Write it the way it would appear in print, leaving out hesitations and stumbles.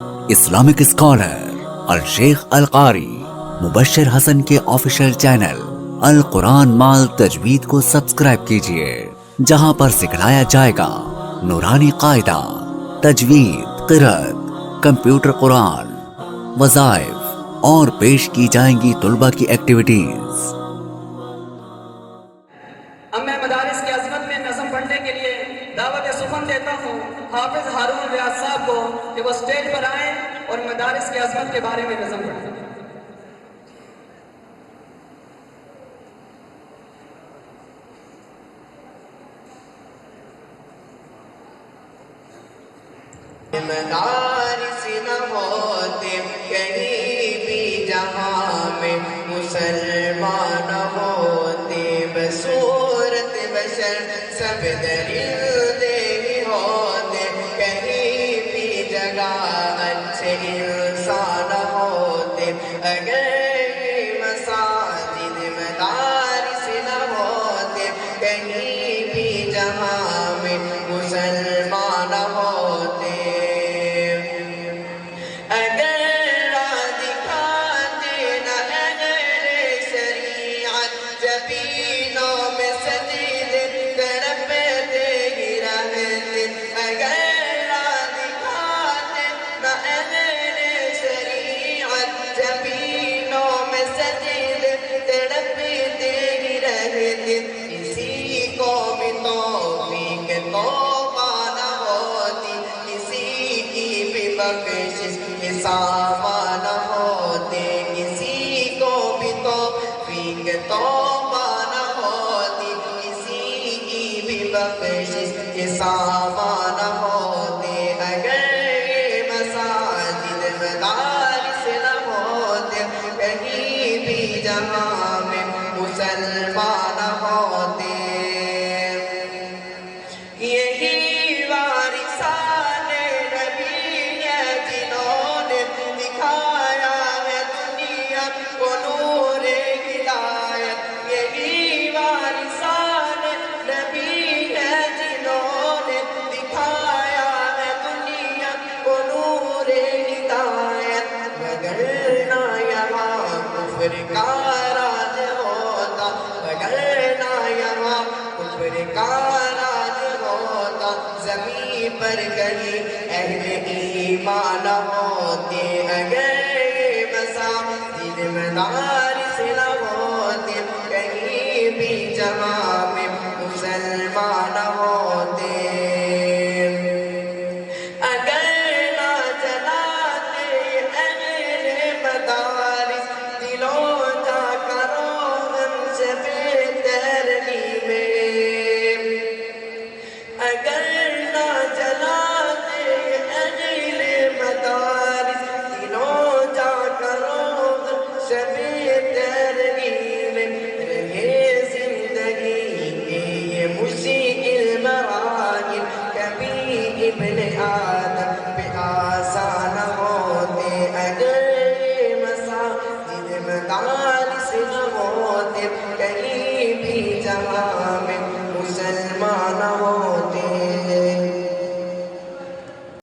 Islamic scholar الشیخ القاری مبشر حسن کے official channel القرآن مال تجوید کو سبسکرائب کیجئے، جہاں پر سکھلایا جائے گا نورانی قاعدہ، تجوید، قرأت، کمپیوٹر قرآن، وظائف اور پیش کی جائیں گی طلبہ کی ایکٹیویٹیز۔ اب میں مدارس کی عظمت میں نظم پڑھنے کے لیے دعوت سخن دیتا ہوں حافظ ہارون ریاض صاحب کو کہ وہ سٹیج پر آئیں اور مدارس کی عظمت کے بارے میں نظم پڑھیں۔ مدارس نہ ہوتے کہیں بھی جہاں میں، مسلمان ہوتے بصورت بشر سب درندے ہی ہوتے، کہیں بھی جگہ اچھے انسان ہوتے، اگر یہ مساجد مدارس نہ ہوتے کہیں بھی جہاں میں، مسلمان ہوتے۔ کسی کو بھی توفیق توبہ نہ ہوتی، کسی کی بھی بخشش حساب نہ ہوتے، کسی کو بھی توفیق توبہ نہ ہوتی، کسی کی بھی بخشش حساب نہ ہوتے، اگر یہ مساجد مدارس نہ ہوتے کہیں بھی جہاں میں، مسلمان ہوتے۔ یہی وارثان نبی ہیں جنہوں نے دکھایا ہے دنیا کو نور ہدایت، یہی وارثان نبی ہیں جنہوں نے دکھایا ہے دنیا کو نور ہدایت، وگرنہ یہاں کفر کا راج ہوتا، وگرنہ یہاں کفر کا راج ہوتا، زمین پر کہیں اہل ایمان ہوتے، اگر یہ مساجد مدارس